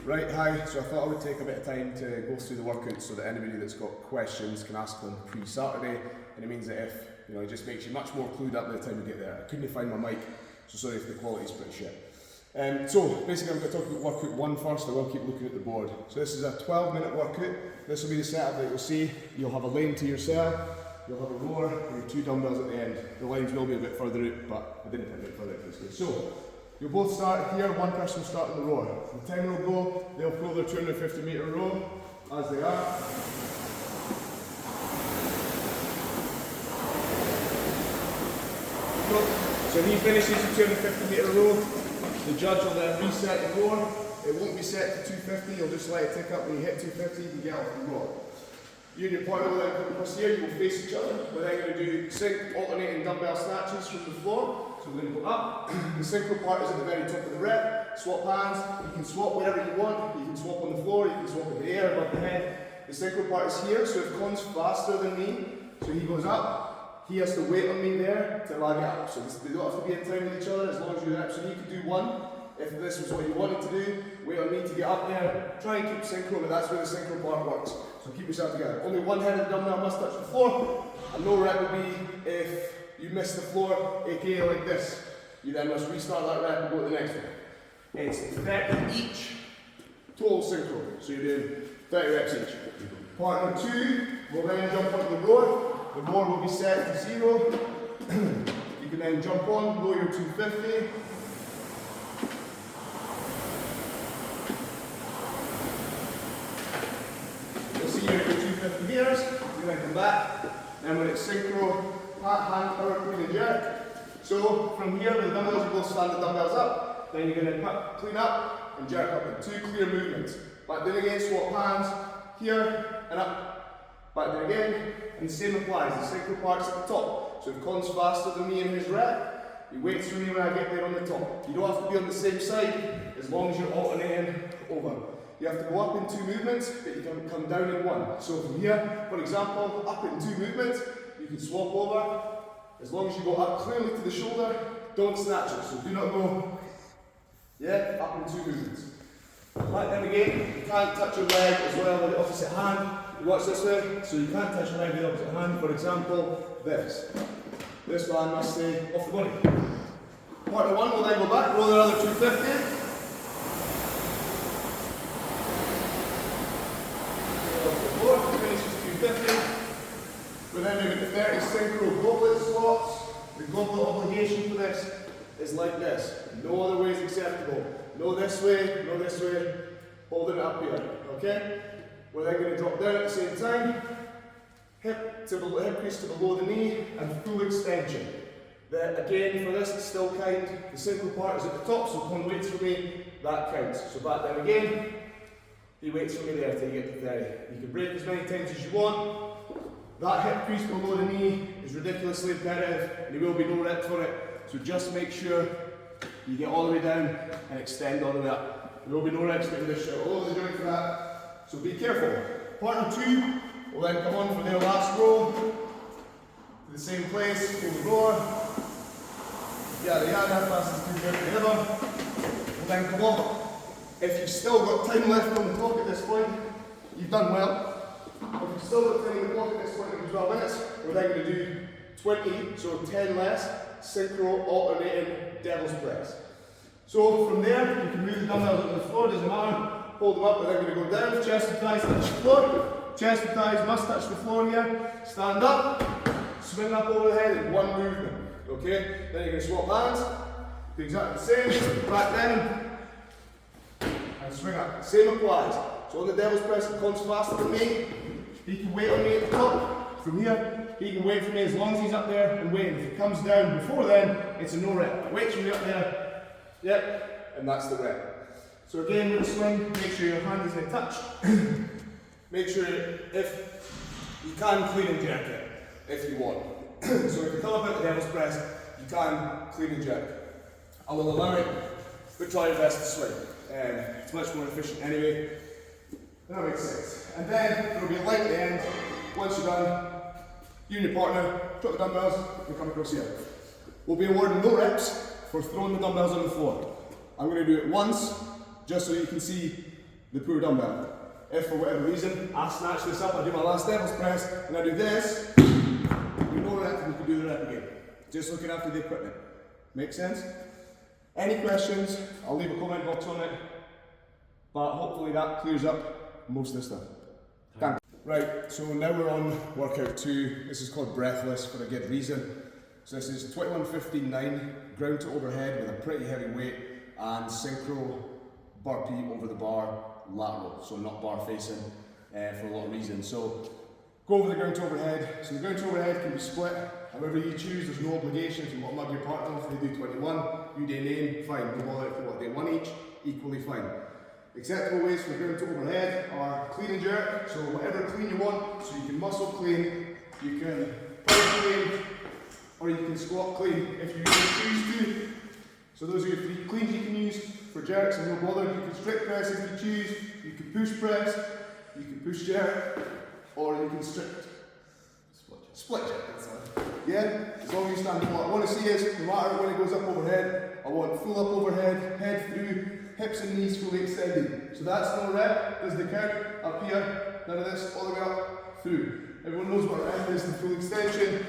Right, hi. So I thought I would take a bit of time to go through the workouts so that anybody that's got questions can ask them pre-Saturday, and it means that if, it just makes you much more clued up by the time you get there. I couldn't find my mic, so sorry if the quality's pretty shit. So basically I'm going to talk about workout 1 first. I will keep looking at the board. So this is a 12-minute workout. This will be the setup that you'll see. You'll have a lane to yourself, you'll have a rower, and your 2 dumbbells at the end. The lines will be a bit further out, but I didn't put a bit further out this case. So you'll both start here, one person will start in the rower. The timer will go, they'll pull their 250 metre row, as they are. So when he finishes the 250 metre row, the judge will then reset the rower. It won't be set to 250, you'll just let it tick up. When you hit 250, you can get off the rower. You and your partner will then come across here, you will face each other. We're then going to do sync alternating dumbbell snatches from the floor. So we're going to go up. The synchro part is at the very top of the rep. Swap hands. You can swap wherever you want. You can swap on the floor, you can swap in the air, above the head. The synchro part is here, so if Con's faster than me, so he goes up, he has to wait on me there till I get up. So they don't have to be in time with each other as long as you're up. So he could do 1. If this was what you wanted to do, wait on me to get up there. Try and keep synchro, but that's where the synchro part works. So keep yourself together. Only one head of the dumbbell must touch the floor. A no rep would be if you miss the floor, aka like this. You then must restart that rep and go to the next one. It's 30 each, total synchro. So you're doing 30 reps each. Partner 2 will then jump onto the rower. The rower will be set to 0. You can then jump on, lower your 250. You'll see your 250 meters. You're going to come back. And when it's synchro, hand power clean and jerk. So from here with the dumbbells, you will stand the dumbbells up. Then you're going to clean up and jerk up in 2 clear movements. Back then again, swap hands here and up. Back then again, and the same applies. The synchro part's at the top. So if Con's faster than me in his rep, he waits for me when I get there on the top. You don't have to be on the same side as long as you're alternating over. You have to go up in 2 movements, but you can come down in 1. So from here, for example, up in 2 movements, you can swap over. As long as you go up clearly to the shoulder, don't snatch it. So do not go, up in 2 movements. Back then again, you can't touch your leg as well with the opposite hand. You watch this way, so you can't touch your leg with the opposite hand. For example, this. This man must stay off the body. Partner 1 will then go back, roll another 250. We're then moving to 30 synchro goblet squats. The goblet obligation for this is like this. No other way is acceptable. No this way, holding it up here. Okay? We're then going to drop down at the same time. Hip crease to below the knee and full extension. Again, for this, it's still kind. The synchro part is at the top, so Con waits for me. That counts. So back down again. He waits for me there till you get to 30. You can break as many times as you want. That hip crease below the knee is ridiculously imperative, and there will be no rep for it. So just make sure you get all the way down and extend all the way up. There will be no reps getting this shit all over the joint for that. So be careful. Partner 2 will then come on for their last row. To the same place, pull the rower. Yada yada, fast as 250 ever. Will then come on. If you've still got time left on the clock at this point, you've done well. If you've still got time on the clock at this point in 12 minutes, we're then going to do 20, so 10 less, synchro alternating devil's press. So from there, you can move the dumbbells on the floor, doesn't matter. Hold them up, we're then going to go down, chest and thighs touch the floor. Chest and thighs must touch the floor here. Stand up, swing up over the head in 1 movement. Okay? Then you're going to swap hands, do exactly the same, back down, and swing up. Same applies. So on the devil's press, if Con's faster than me, he can wait on me at the top. From here, he can wait for me as long as he's up there and waiting. If he comes down before then, it's a no rep. Waits for me up there, and that's the rep. So again, with the swing, make sure your hand is in touch. Make sure if you can clean and jerk it, if you want. So if you come up at the devil's press, you can clean and jerk. I will allow it, but try your best to swing. It's much more efficient anyway. That makes sense. And then there will be a light at the end. Once you're done, you and your partner drop the dumbbells and come across here. We'll be awarding no reps for throwing the dumbbells on the floor. I'm going to do it once, just so you can see the poor dumbbell. If for whatever reason I snatch this up, I do my last devil's press, and I do this, you know that we can do the rep again. Just looking after the equipment. Make sense? Any questions? I'll leave a comment box on it, but hopefully that clears up most of the stuff. Thanks. Right, so now we're on workout 2. This is called breathless for a good reason. So this is 21-15-9, ground to overhead with a pretty heavy weight, and synchro burpee over the bar, lateral, so not bar facing for a lot of reasons. So go over the ground to overhead. So the ground to overhead can be split however you choose. There's no obligation. If you want to mug your partner, if they do 21, you do name, fine. No bother if you want to do 1 each, equally fine. Acceptable weights for the ground to overhead are clean and jerk, so whatever clean you want. So you can muscle clean, you can power clean, or you can squat clean if you really choose to. So those are your 3 cleans you can use for jerks and no bother. You can strict press if you choose, you can push press, you can push jerk, or you can strict split jerk, that's fine. Yeah, as long as you stand up. What I want to see is, no matter when it goes up overhead, I want full up overhead, head through, hips and knees fully extended. So that's no rep, there's the count, up here, none of this, all the way up, through. Everyone knows what our end is, the full extension,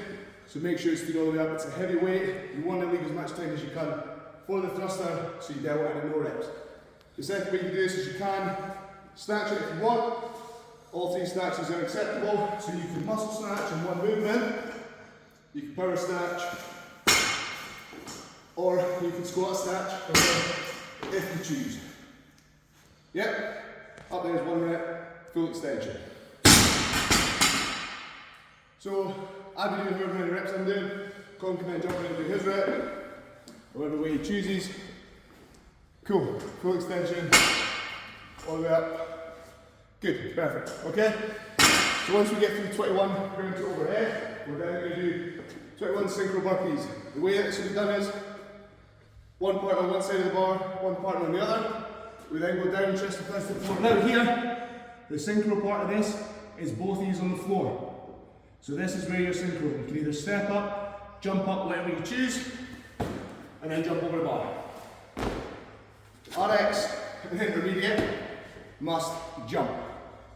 so make sure it's through all the way up. It's a heavy weight, you want to leave as much time as you can for the thruster, so you dealt with it in no reps. The second way you can do this is you can snatch it if you want. All 3 snatches are acceptable, so you can muscle snatch in one movement, you can power snatch, or you can squat snatch if you choose. Yep, up there is 1 rep, full extension. So I'll be doing however many reps I'm doing. Colin can then jump in and do his rep. Whatever way he chooses. Cool, full extension, all the way up. Good, perfect, okay? So once we get through 21 ground to overhead, we're then going to do 21 synchro burpees. The way that this will be done is, one part on one side of the bar, one part on the other. We then go down, chest to press the floor. Now here, the synchro part of this is both knees on the floor. So this is where you're synchro. You can either step up, jump up, whatever you choose, and then jump over the bar. RX and intermediate must jump.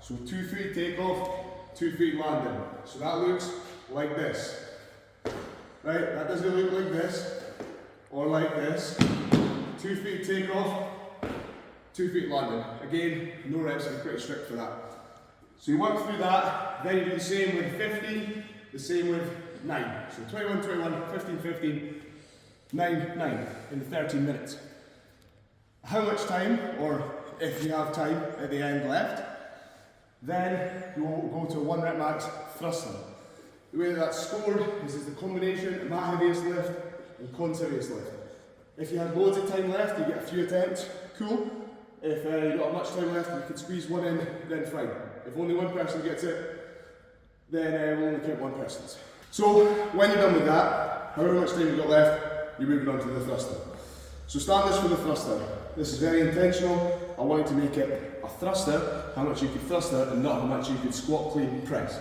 So 2 feet takeoff, 2 feet landing. So that looks like this. Right, that doesn't look like this, or like this. 2 feet takeoff, 2 feet landing. Again, no reps, I'm pretty strict for that. So you work through that, then you do the same with 15, the same with 9. So 21, 21, 15, 15, 9, 9 in 13 minutes. How much time, or if you have time at the end left, then you will go to a 1 rep max thruster. The way that's scored is the combination of mat heaviest lift and cons heaviest lift. If you have loads of time left, you get a few attempts, cool. If you don't have much time left, you can squeeze 1 in, then fine. If only 1 person gets it, then we'll only count 1 person's. So when you're done with that, however much time you've got left, you're moving on to the thruster. So start this for the thruster. This is very intentional. I wanted to make it a thruster, how much you could thruster and not how much you could squat, clean, press.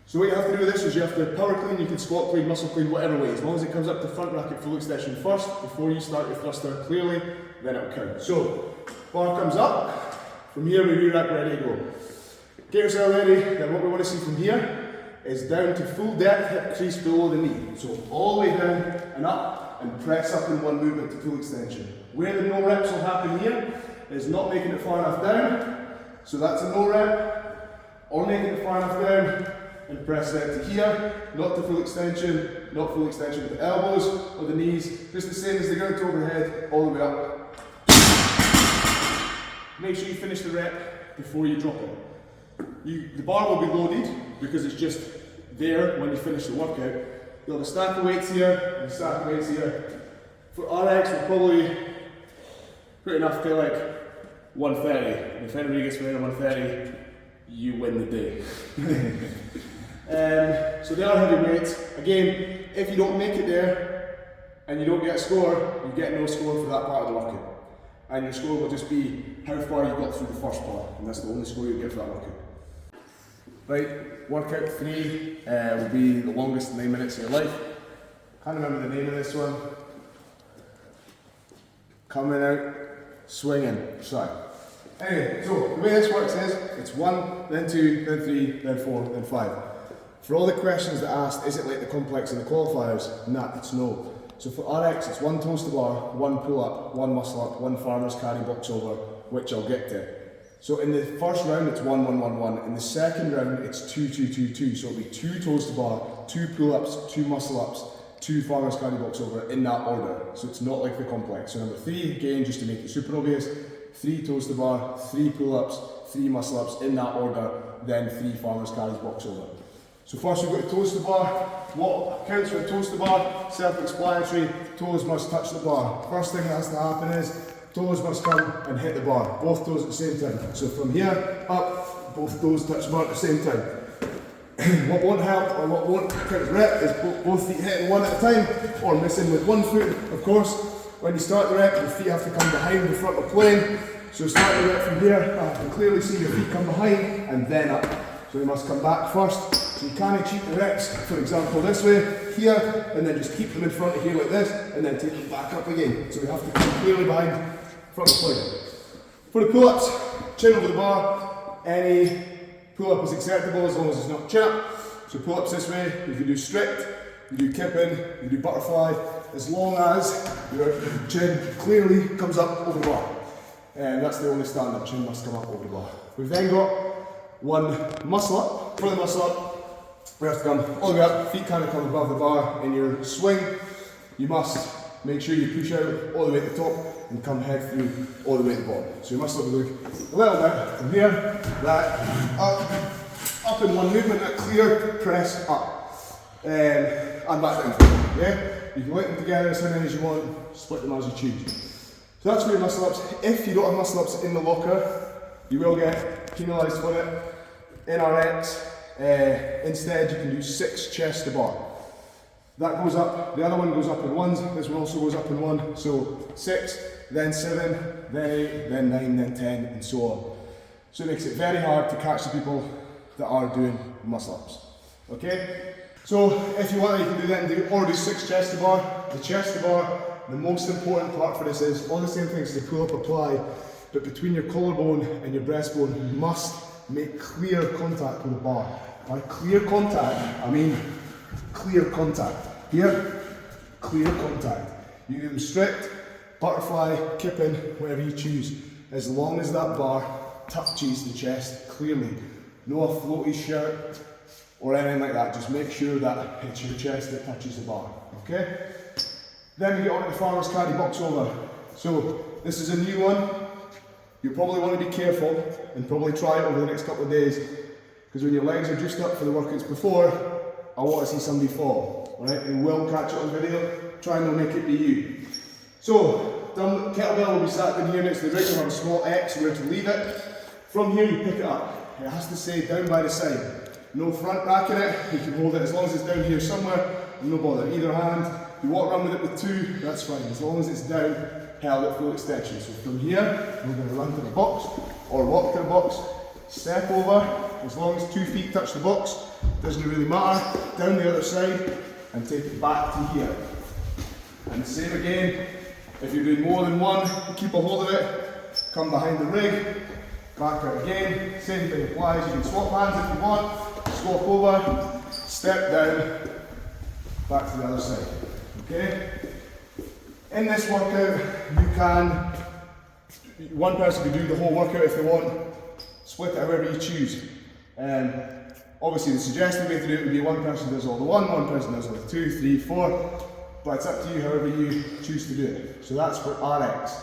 So what you have to do with this is you have to power clean, you can squat clean, muscle clean, whatever way. As long as it comes up to front racket full extension first, before you start your thruster clearly, then it'll count. So, bar comes up, from here we re-rack ready to go. Get yourself ready, then what we want to see from here is down to full depth hip crease below the knee. So all the way down and up, and press up in 1 movement to full extension. Where the no reps will happen here is not making it far enough down, so that's a no rep, or making it far enough down and press it to here, not to full extension, not full extension with the elbows or the knees, just the same as the ground to overhead, all the way up. Make sure you finish the rep before you drop it. The bar will be loaded because it's just there when you finish the workout. You'll have a stack of weights here and a stack of weights here. For RX, we're probably pretty enough to like 130. And if anybody gets below 130, you win the day. So they are heavy weights. Again, if you don't make it there and you don't get a score, you get no score for that part of the workout. And your score will just be how far you got through the first part, and that's the only score you get for that workout. Right, workout 3 will be the longest 9 minutes of your life. Can't remember the name of this one. Coming out, swinging. Sorry. Anyway, so the way this works is, it's 1, then 2, then 3, then 4, then 5. For all the questions that asked, is it like the complex and the qualifiers? Nah, it's no. So for RX, it's 1 toes to bar, 1 pull up, 1 muscle up, 1 farmer's carry box over, which I'll get to. So in the first round, it's 1, 1, 1, 1. In the second round, it's 2, 2, 2, 2. So it'll be 2 toes to bar, 2 pull ups, 2 muscle ups, 2 farmer's carry box over in that order. So it's not like the complex. So number 3, again, just to make it super obvious, 3 toes to bar, 3 pull ups, 3 muscle ups in that order, then 3 farmer's carries box over. So first we've got the toes to bar. What counts for the toes to bar? Self-explanatory, toes must touch the bar. First thing that has to happen is, toes must come and hit the bar. Both toes at the same time. So from here, up, both toes touch the bar at the same time. What won't help, or what won't count as rep, is both feet hitting one at a time, or missing with one foot. Of course, when you start the rep, your feet have to come behind the frontal plane. So start the rep from here, I can clearly see your feet come behind, and then up. So they must come back first. So you can't cheat the reps, for example, this way, here, and then just keep them in front of here like this, and then take them back up again. So we have to come clearly behind front plane. For the pull-ups, chin over the bar. Any pull-up is acceptable as long as it's not chin up. So pull-ups this way, you can do strict, you do kipping, you do butterfly, as long as your chin clearly comes up over the bar. And that's the only standard, chin must come up over the bar. We've then got 1 muscle up. For the muscle up, we have to come all the way up, feet kind of come above the bar. In your swing, you must make sure you push out all the way at the top and come head through all the way at the bottom. So you must look a little bit from here, that, up in one movement, that clear press up, and back down. Yeah? You can link them together as many as you want, split them as you choose. So that's for your muscle ups. If you don't have muscle ups in the locker, you will get penalised for it. In RX, instead you can do 6 chest to bar. That goes up, the other one goes up in 1s, this one also goes up in 1, so 6, then 7, then 8, then 9, then 10, and so on. So it makes it very hard to catch the people that are doing muscle ups. Okay? So if you want, you can do that and do 6 chest to bar. The chest to bar, the most important part for this is all the same things as the pull up apply, but between your collarbone and your breastbone, you must make clear contact with the bar. By clear contact, I mean clear contact. Here, clear contact. You do them strict, butterfly, kipping, whatever you choose, as long as that bar touches the chest clearly. No a floaty shirt or anything like that, just make sure that it's your chest that touches the bar, okay? Then we get on to the farmer's carry box over. So this is a new one. You probably want to be careful and probably try it over the next couple of days, because when your legs are juiced up for the workouts before, I want to see somebody fall. Alright, you will catch it on video, try and not make it be you. So, kettlebell will be sat down here next to the rig. You'll have a small X where to leave it. From here you pick it up. It has to stay down by the side. No front rack in it, you can hold it as long as it's down here somewhere, no bother. Either hand, you walk around with it with 2, that's fine. As long as it's down, held at full extension. So from here, we're going to run to the box, or walk to the box, step over, as long as 2 feet touch the box, doesn't really matter, down the other side, and take it back to here. And the same again, if you're doing more than one, keep a hold of it, come behind the rig, back out again, same thing applies. You can swap hands if you want, swap over, step down, back to the other side, okay? In this workout, you can, one person can do the whole workout if they want, split it however you choose. Obviously the suggested way to do it would be one person does all the one person does all the 2, 3, 4, but it's up to you however you choose to do it. So that's for RX.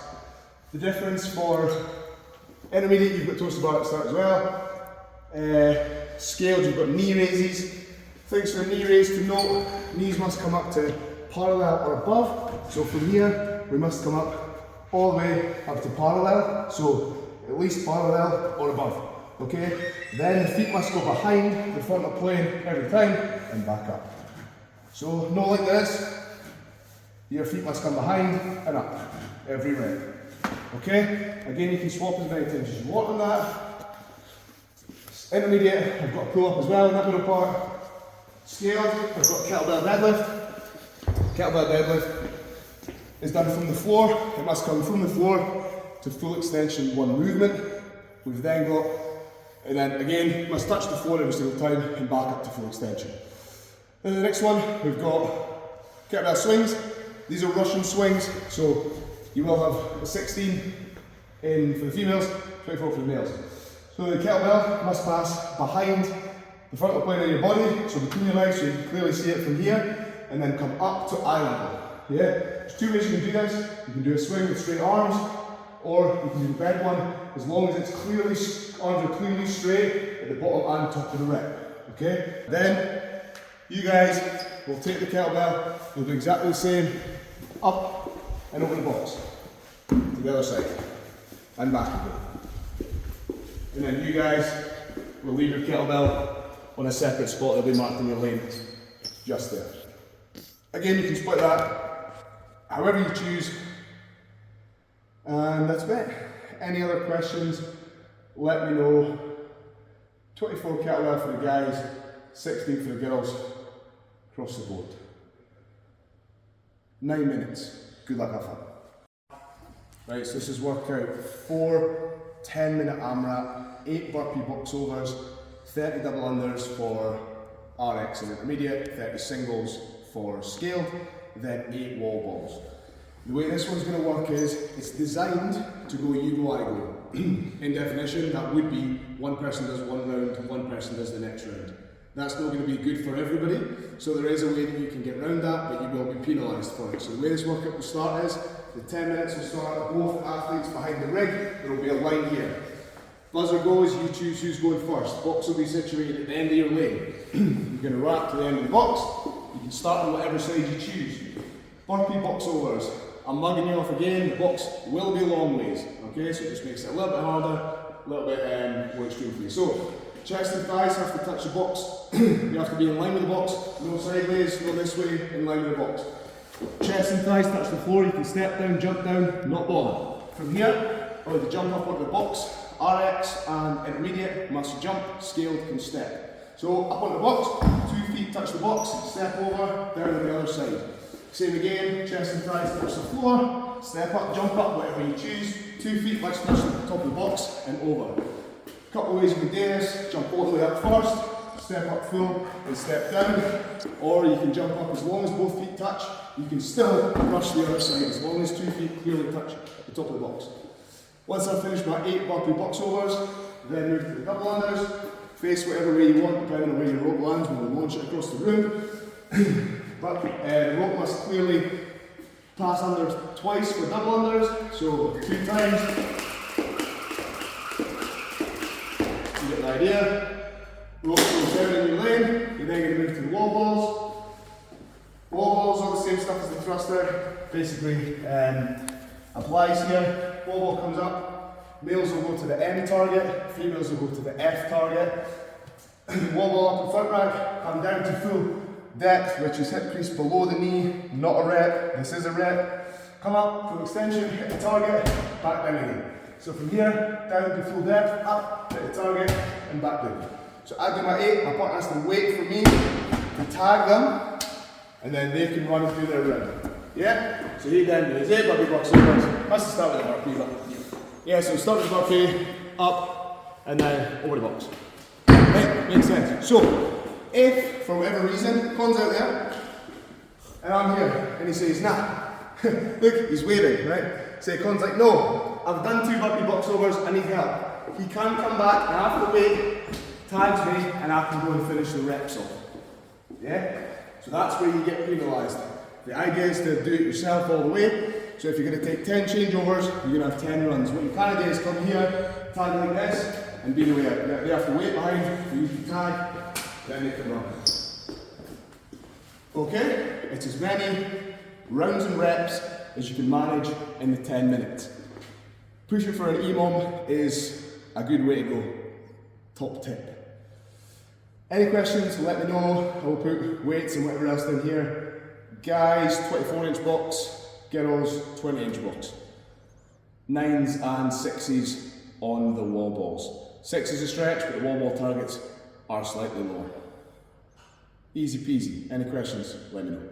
The difference for intermediate, you've got toes to bar at the start as well. Scaled, you've got knee raises. Things for a knee raise to note, knees must come up to parallel or above. So from here, we must come up all the way up to parallel. So at least parallel or above. Okay? Then the feet must go behind the frontal plane every time and back up. So not like this. Your feet must come behind and up every rep. Okay? Again, you can swap as many times as you want on that. Intermediate, I've got a pull up as well in that middle part. Scaled, I've got kettlebell deadlift. Kettlebell deadlift is done from the floor. It must come from the floor to full extension, one movement. We've then got, and then again, must touch the floor every single time and back up to full extension. Then the next one, we've got kettlebell swings. These are Russian swings, so you will have a 16 in for the females, 24 for the males. So the kettlebell must pass behind the frontal plane of your body, so between your legs, so you can clearly see it from here, and then come up to eye level. Yeah? There's two ways you can do this. You can do a swing with straight arms, or you can do the bed one, as long as it's clearly, arms are clearly straight at the bottom and top of the rep. Okay? Then, you guys will take the kettlebell, you'll do exactly the same, up and over the box, to the other side, and back again. And then you guys will leave your kettlebell on a separate spot that'll be marked in your lane, just there. Again, you can split that however you choose, and that's it. Any other questions, let me know. 24 kettlebell for the guys, 16 for the girls, across the board. 9 minutes, good luck, have fun. Right, so this is workout 4 10-minute AMRAP, 8 burpee box overs, 30 double unders for RX and intermediate, 30 singles for scaled, then 8 wall balls. The way this one's going to work is, it's designed to go you go, I go. In definition, that would be one person does one round, one person does the next round. That's not going to be good for everybody, so there is a way that you can get around that, but you will be penalised for it. So the way this workout will start is, the 10 minutes will start with both athletes behind the rig, there will be a line here. Buzzer goes, you choose who's going first. Box will be situated at the end of your lane. You're going to wrap to the end of the box, you can start on whatever side you choose. Burpee box overs. I'm mugging you off again, the box will be long ways, okay, so it just makes it a little bit harder, a little bit more extreme for you. So, chest and thighs have to touch the box, you have to be in line with the box, no sideways, no this way, in line with the box. Chest and thighs touch the floor, you can step down, jump down, not bother. From here, or the jump up onto the box, RX and intermediate must jump, scaled can step. So up onto the box, 2 feet touch the box, step over, down on the other side. Same again, chest and thighs touch the floor, step up, jump up, whatever you choose, 2 feet must touch the top of the box and over. Couple of ways you can do this, jump all the way up first, step up full and step down, or you can jump up as long as both feet touch, you can still rush the other side as long as 2 feet clearly touch the top of the box. Once I've finished my 8 burpee box overs, then move to the double unders, face whatever way you want depending on where your rope lands when we launch it across the room. But the rope must clearly pass under twice for double unders, so 2 times. You get the idea. Rope goes down in your lane, you're then going to move to the wall balls. Wall balls are the same stuff as the thruster, basically applies here. Wall ball comes up, males will go to the M target, females will go to the F target. Wall ball up in front rack, come down to full depth, which is hip crease below the knee, not a rep, this is a rep. Come up, full extension, hit the target, back down again. So from here, down to full depth, up, hit the target, and back down. So I do my 8, my partner has to wait for me to tag them, and then they can run through their round. Yeah? So he then does 8 burpee box overs. Let's just start with the burpee. Yeah, so start with the burpee, up, and then over the box. Right? Makes sense. So, if, for whatever reason, Con's out there, and I'm here, and he says, nah, look, he's waving, right? Say, Con's like, no, I've done 2 burpee box overs, I need help. He can come back, and after the wave, tags me, and I can go and finish the reps off. Yeah? So that's where you get penalised. The idea is to do it yourself all the way. So if you're going to take 10 changeovers, you're going to have 10 runs. What you can do is come here, tag like this, and be the way out. They have to wait behind for you to tag, then they can run. Okay? It's as many rounds and reps as you can manage in the 10 minutes. Pushing for an EMOM is a good way to go. Top tip. Any questions, let me know. I will put weights and whatever else down here. Guys, 24-inch box, girls, 20-inch box. 9s and 6s on the wall balls. 6 is a stretch, but the wall ball targets are slightly lower. Easy peasy. Any questions, let me know.